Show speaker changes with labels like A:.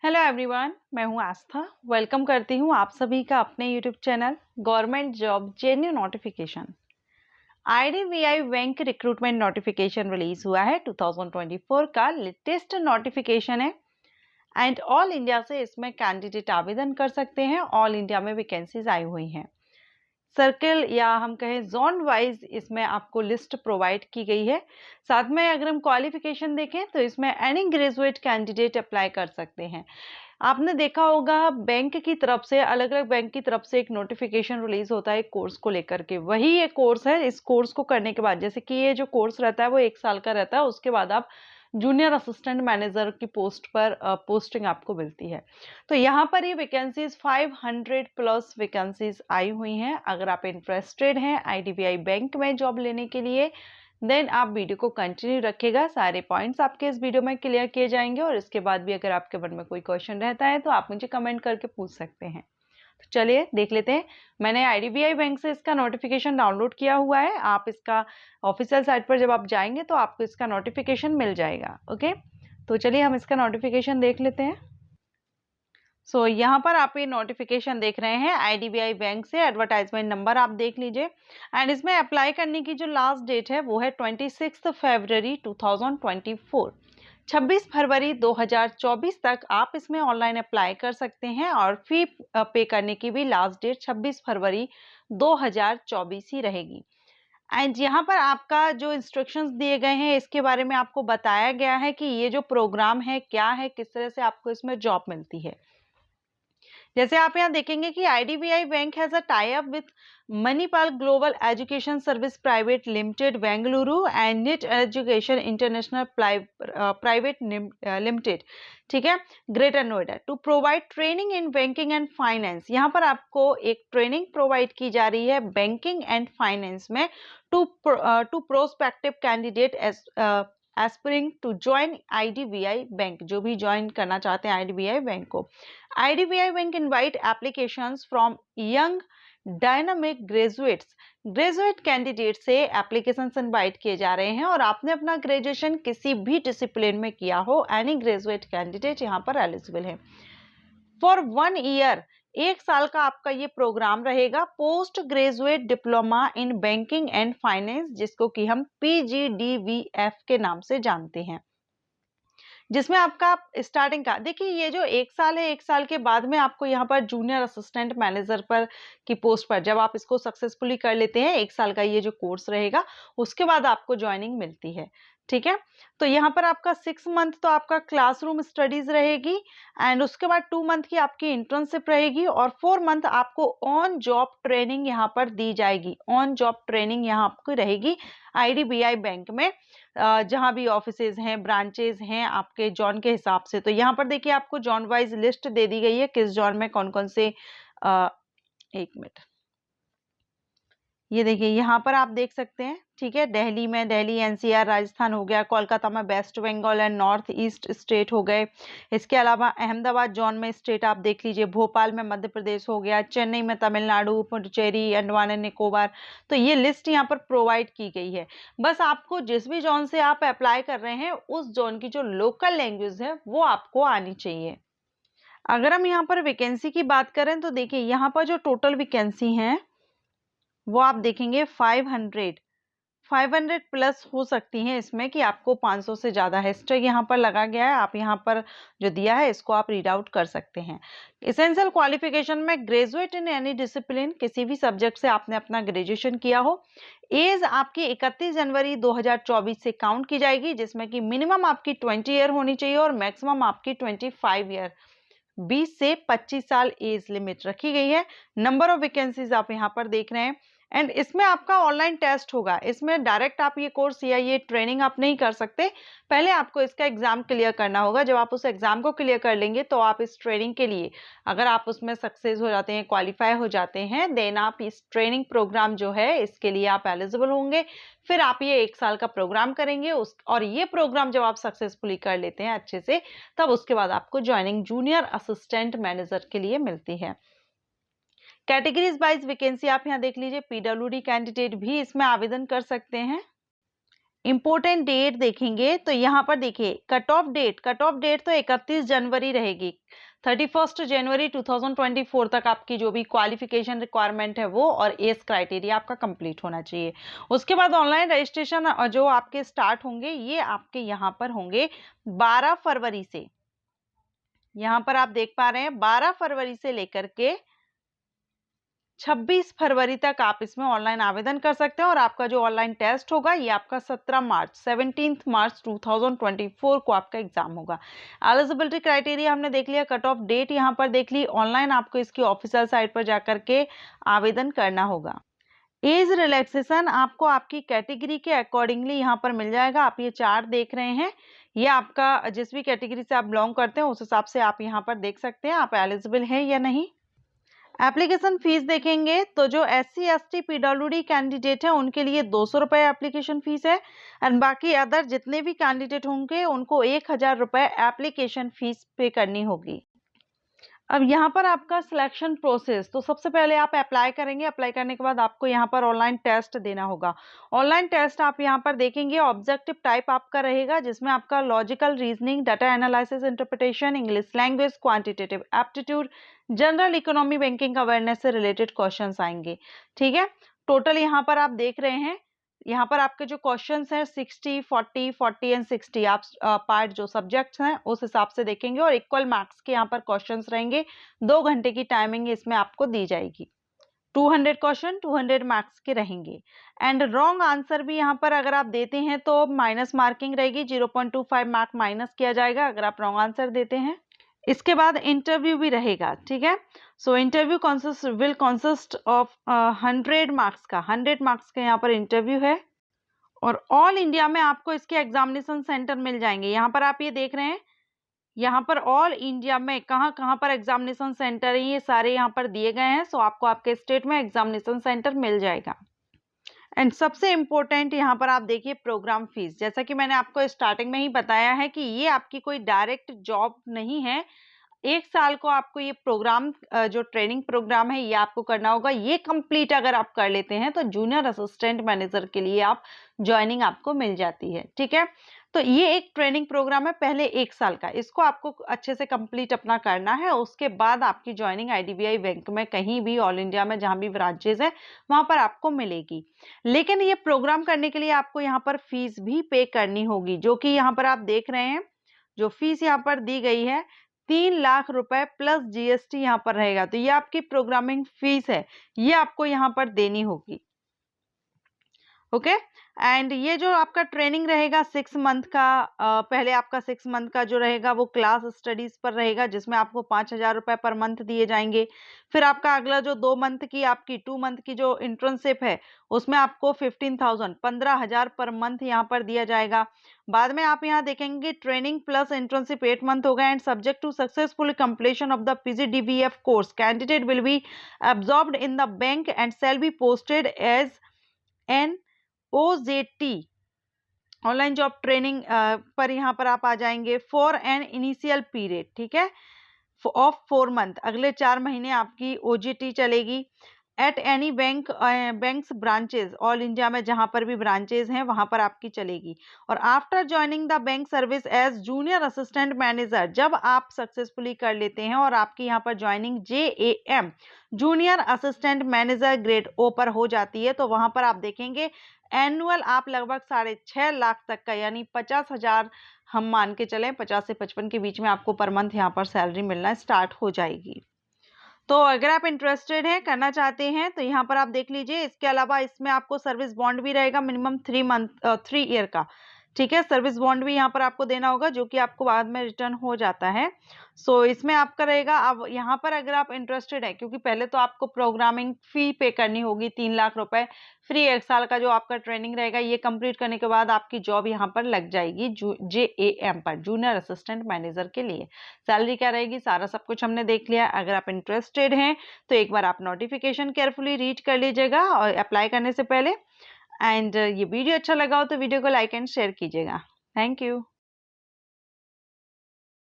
A: Hello everyone, मैं हूं आस्था। Welcome करती हूं आप सभी का अपने YouTube channel government job genuine notification. IDBI bank recruitment notification release हुआ है 2024 का लेटेस्ट नोटिफिकेशन है एंड ऑल इंडिया से इसमें कैंडिडेट आवेदन कर सकते हैं। ऑल इंडिया में वैकेंसीज आई हुई हैं। सर्कल या हम कहें जोन वाइज इसमें आपको लिस्ट प्रोवाइड की गई है। साथ में अगर हम क्वालिफिकेशन देखें तो इसमें एनी ग्रेजुएट कैंडिडेट अप्लाई कर सकते हैं। आपने देखा होगा बैंक की तरफ से, अलग अलग बैंक की तरफ से एक नोटिफिकेशन रिलीज होता है कोर्स को लेकर के। वही ये कोर्स है। इस कोर्स को करने के बाद, जैसे कि ये जो कोर्स रहता है वो 1 साल का रहता है, उसके बाद आप जूनियर असिस्टेंट मैनेजर की पोस्ट पर पोस्टिंग आपको मिलती है। तो यहाँ पर ये वैकेंसीज 500 प्लस वैकेंसीज आई हुई हैं। अगर आप इंटरेस्टेड हैं आईडीबीआई बैंक में जॉब लेने के लिए, देन आप वीडियो को कंटिन्यू रखिएगा। सारे पॉइंट्स आपके इस वीडियो में क्लियर किए जाएंगे और इसके बाद भी अगर आपके मन में कोई क्वेश्चन रहता है तो आप मुझे कमेंट करके पूछ सकते हैं। तो चलिए देख लेते हैं। मैंने आईडीबीआई बैंक से इसका नोटिफिकेशन डाउनलोड किया हुआ है। आप इसका ऑफिशियल साइट पर जब आप जाएंगे तो आपको इसका नोटिफिकेशन मिल जाएगा। ओके, तो चलिए हम इसका नोटिफिकेशन देख लेते हैं। यहाँ पर आप ये नोटिफिकेशन देख रहे हैं आईडीबीआई बैंक से। एडवर्टाइजमेंट नंबर आप देख लीजिए एंड इसमें अप्लाई करने की जो लास्ट डेट है वो है 26 फरवरी 2024। 26 फरवरी 2024 तक आप इसमें ऑनलाइन अप्लाई कर सकते हैं और फी पे करने की भी लास्ट डेट 26 फरवरी 2024 ही रहेगी। एंड यहाँ पर आपका जो इंस्ट्रक्शंस दिए गए हैं इसके बारे में आपको बताया गया है कि ये जो प्रोग्राम है क्या है, किस तरह से आपको इसमें जॉब मिलती है। जैसे आप यहाँ देखेंगे कि IDBI bank has a tie up with Manipal global education service private limited Bengaluru and NIIT education international private limited, ठीक है, greater Noida, to provide training in banking and finance. यहाँ पर आपको एक ट्रेनिंग प्रोवाइड की जा रही है बैंकिंग एंड फाइनेंस में to prospective candidate aspiring to join IDBI bank. जो भी ज्वाइन करना चाहते हैं आईडीबीआई बैंक को, IDBI Bank invite applications from young dynamic graduate candidate से एप्लीकेशन इनवाइट किए जा रहे हैं और आपने अपना ग्रेजुएशन किसी भी डिसिप्लिन में किया हो, एनी ग्रेजुएट कैंडिडेट यहाँ पर एलिजिबल है। फॉर 1 ईयर, 1 साल का आपका ये प्रोग्राम रहेगा। Post graduate diploma in banking and finance, जिसको कि हम PGDVF के नाम से जानते हैं, जिसमें आपका स्टार्टिंग का देखिए, ये जो 1 साल है, 1 साल के बाद में आपको यहाँ पर जूनियर असिस्टेंट मैनेजर पर की पोस्ट पर जब आप इसको सक्सेसफुली कर लेते हैं, 1 साल का ये जो कोर्स रहेगा, उसके बाद आपको ज्वाइनिंग मिलती है। ठीक है, तो यहाँ पर आपका 6 मंथ तो आपका क्लासरूम स्टडीज रहेगी एंड उसके बाद 2 मंथ की आपकी इंटर्नशिप रहेगी और 4 मंथ आपको ऑन जॉब ट्रेनिंग यहाँ पर दी जाएगी। ऑन जॉब ट्रेनिंग यहाँ आपको रहेगी आईडीबीआई बैंक में, जहां भी ऑफिसेज हैं, ब्रांचेज हैं आपके जॉन के हिसाब से। तो यहाँ पर देखिए आपको जॉन वाइज लिस्ट दे दी गई है, किस जॉन में कौन कौन से। एक मिनट, ये देखिए यहाँ पर आप देख सकते हैं, ठीक है, दिल्ली में दिल्ली एनसीआर राजस्थान हो गया, कोलकाता में west Bengal and north east state हो गए। इसके अलावा अहमदाबाद जॉन में स्टेट आप देख लीजिए, भोपाल में मध्य प्रदेश हो गया, चेन्नई में तमिलनाडु, पुडुचेरी, अंडमान एंड निकोबार। तो ये लिस्ट यहाँ पर प्रोवाइड की गई है। बस आपको जिस भी जॉन से आप अप्लाई कर रहे हैं उस जॉन की जो लोकल लैंग्वेज है वो आपको आनी चाहिए। अगर हम यहाँ पर वैकेंसी की बात करें तो देखिए यहाँ पर जो टोटल वैकेंसी है वो आप देखेंगे 500 प्लस हो सकती हैं इसमें, कि आपको 500 से ज़्यादा हैशटैग यहाँ पर लगा गया है। आप यहाँ पर जो दिया है इसको आप रीड आउट कर सकते हैं। एसेंशियल क्वालिफिकेशन में ग्रेजुएट इन एनी डिसिप्लिन, किसी भी सब्जेक्ट से आपने अपना ग्रेजुएशन किया हो। एज आपकी 31 जनवरी 2024 से काउंट की जाएगी, जिसमें कि मिनिमम आपकी 20 ईयर होनी चाहिए और मैक्सिमम आपकी 25 ईयर, 20 से 25 साल एज लिमिट रखी गई है। नंबर ऑफ वैकेंसीज आप यहाँ पर देख रहे हैं एंड इसमें आपका ऑनलाइन टेस्ट होगा। इसमें डायरेक्ट आप ये कोर्स या ये ट्रेनिंग आप नहीं कर सकते, पहले आपको इसका एग्जाम क्लियर करना होगा। जब आप उस एग्जाम को क्लियर कर लेंगे तो आप इस ट्रेनिंग के लिए, अगर आप उसमें सक्सेस हो जाते हैं, क्वालिफाई हो जाते हैं, देन आप इस ट्रेनिंग प्रोग्राम जो है इसके लिए आप एलिजिबल होंगे। फिर आप ये 1 साल का प्रोग्राम करेंगे और ये प्रोग्राम जब आप सक्सेसफुली कर लेते हैं अच्छे से, तब उसके बाद आपको ज्वाइनिंग जूनियर असिस्टेंट मैनेजर के लिए मिलती है। कैटेगरीज वाइज वैकेंसी आप यहाँ देख लीजिए, पीडब्ल्यूडी कैंडिडेट भी इसमें आवेदन कर सकते हैं। इम्पोर्टेंट डेट देखेंगे तो यहाँ पर देखिए कट ऑफ डेट तो 31 जनवरी रहेगी। 31 जनवरी 2024 तक आपकी जो भी क्वालिफिकेशन रिक्वायरमेंट है वो और एज क्राइटेरिया आपका कंप्लीट होना चाहिए। उसके बाद ऑनलाइन रजिस्ट्रेशन जो आपके स्टार्ट होंगे ये आपके यहाँ पर होंगे 12 फरवरी से। यहाँ पर आप देख पा रहे हैं 12 फरवरी से लेकर के 26 फरवरी तक आप इसमें ऑनलाइन आवेदन कर सकते हैं और आपका जो ऑनलाइन टेस्ट होगा ये आपका 17 मार्च 2024 को आपका एग्जाम होगा। एलिजिबिलिटी क्राइटेरिया हमने देख लिया, कट ऑफ डेट यहाँ पर देख ली, ऑनलाइन आपको इसकी ऑफिशियल साइट पर जाकर के आवेदन करना होगा। एज रिलैक्सेशन आपको आपकी कैटेगरी के अकॉर्डिंगली यहाँ पर मिल जाएगा। आप ये चार्ट देख रहे हैं, ये आपका जिस भी कैटेगरी से आप बिलोंग करते हैं उस हिसाब से आप यहाँ पर देख सकते हैं आप एलिजिबल हैं या नहीं। एप्लीकेशन फीस देखेंगे तो जो SC ST PWD कैंडिडेट है उनके लिए 200 रुपये एप्लीकेशन फीस है एंड बाकी अदर जितने भी कैंडिडेट होंगे उनको 1000 रुपये एप्लीकेशन फीस पे करनी होगी। अब यहाँ पर आपका सिलेक्शन प्रोसेस, तो सबसे पहले आप अप्लाई करेंगे, अप्लाई करने के बाद आपको यहाँ पर ऑनलाइन टेस्ट देना होगा। ऑनलाइन टेस्ट आप यहाँ पर देखेंगे ऑब्जेक्टिव टाइप आपका रहेगा जिसमें आपका logical reasoning, data analysis, interpretation, English language, quantitative aptitude, general economy, banking awareness से रिलेटेड क्वेश्चंस आएंगे। ठीक है, टोटल यहाँ पर आप देख रहे हैं यहाँ पर आपके जो क्वेश्चंस हैं 60, 40, 40 एंड 60 आप पार्ट जो सब्जेक्ट्स हैं उस हिसाब से देखेंगे और इक्वल मार्क्स के यहाँ पर क्वेश्चंस रहेंगे। 2 घंटे की टाइमिंग इसमें आपको दी जाएगी। 200 क्वेश्चन 200 मार्क्स के रहेंगे एंड रॉन्ग आंसर भी यहाँ पर अगर आप देते हैं तो माइनस मार्किंग रहेगी, 0.25 मार्क माइनस किया जाएगा अगर आप रॉन्ग आंसर देते हैं। इसके बाद इंटरव्यू भी रहेगा। ठीक है, so interview will consist of 100 marks का 100 मार्क्स का यहाँ पर इंटरव्यू है और ऑल इंडिया में आपको इसके एग्जामिनेशन सेंटर मिल जाएंगे। यहाँ पर आप ये देख रहे हैं, यहाँ पर ऑल इंडिया में कहाँ कहाँ पर एग्जामिनेशन सेंटर है ये सारे यहाँ पर दिए गए हैं। सो आपको आपके स्टेट में एग्जामिनेशन सेंटर मिल जाएगा। एंड सबसे इम्पोर्टेंट यहाँ पर आप देखिए प्रोग्राम फीस, जैसा कि मैंने आपको स्टार्टिंग में ही बताया है कि ये आपकी कोई डायरेक्ट जॉब नहीं है। 1 साल को आपको ये प्रोग्राम जो ट्रेनिंग प्रोग्राम है ये आपको करना होगा। ये कंप्लीट अगर आप कर लेते हैं तो जूनियर असिस्टेंट मैनेजर के लिए आप ज्वाइनिंग आपको मिल जाती है। ठीक है, तो ये एक ट्रेनिंग प्रोग्राम है पहले 1 साल का, इसको आपको अच्छे से कंप्लीट अपना करना है। उसके बाद आपकी ज्वाइनिंग IDBI बैंक में कहीं भी ऑल इंडिया में जहां भी ब्रांचेज है वहां पर आपको मिलेगी। लेकिन ये प्रोग्राम करने के लिए आपको यहाँ पर फीस भी पे करनी होगी, जो कि यहाँ पर आप देख रहे हैं जो फीस यहाँ पर दी गई है 3 लाख रुपए प्लस GST यहाँ पर रहेगा। तो ये आपकी प्रोग्रामिंग फीस है, ये आपको यहाँ पर देनी होगी। ओके, एंड ये जो आपका ट्रेनिंग रहेगा 6 मंथ का, पहले आपका 6 मंथ का जो रहेगा वो क्लास स्टडीज पर रहेगा जिसमें आपको 5000 रुपए पर मंथ दिए जाएंगे। फिर आपका अगला जो 2 मंथ की आपकी 2 मंथ की जो इंटर्नशिप है उसमें आपको 15,000 पर मंथ यहाँ पर दिया जाएगा। बाद में आप यहाँ देखेंगे ट्रेनिंग प्लस इंटर्नशिप 8 मंथ होगा and subject to successful completion of the PGDBF course candidate will be absorbed in the bank and shall be posted as an OJT online job training पर यहाँ पर आप आ जाएंगे फॉर एन इनिशियल पीरियड। ठीक है, of 4 month, अगले 4 महीने आपकी OJT चलेगी at any banks branches all India में जहां पर भी ब्रांचेज हैं वहां पर आपकी चलेगी। और after joining the bank service as junior assistant manager, जब आप सक्सेसफुली कर लेते हैं और आपकी यहाँ पर joining JAM junior assistant manager grade O पर हो जाती है तो वहां पर आप देखेंगे एनुअल आप लगभग 6.5 लाख तक का यानी 50,000 हम मान के चलें 50 से 55 के बीच में आपको पर मंथ यहाँ पर सैलरी मिलना स्टार्ट हो जाएगी। तो अगर आप इंटरेस्टेड हैं करना चाहते हैं तो यहाँ पर आप देख लीजिए। इसके अलावा इसमें आपको सर्विस बॉन्ड भी रहेगा मिनिमम 3 ईयर का। ठीक है, सर्विस बॉन्ड भी यहाँ पर आपको देना होगा जो कि आपको बाद में रिटर्न हो जाता है। सो इसमें आपका रहेगा। अब यहाँ पर अगर आप इंटरेस्टेड है, क्योंकि पहले तो आपको प्रोग्रामिंग फी पे करनी होगी 3 लाख रुपए, फ्री 1 साल का जो आपका ट्रेनिंग रहेगा ये कंप्लीट करने के बाद आपकी जॉब यहाँ पर लग जाएगी JAM पर जूनियर असिस्टेंट मैनेजर के लिए। सैलरी क्या रहेगी सारा सब कुछ हमने देख लिया। अगर आप इंटरेस्टेड हैं तो एक बार आप नोटिफिकेशन केयरफुली रीड कर लीजिएगा और अप्लाई करने से पहले। एंड ये वीडियो अच्छा लगा हो तो वीडियो को लाइक एंड शेयर कीजिएगा। Thank you.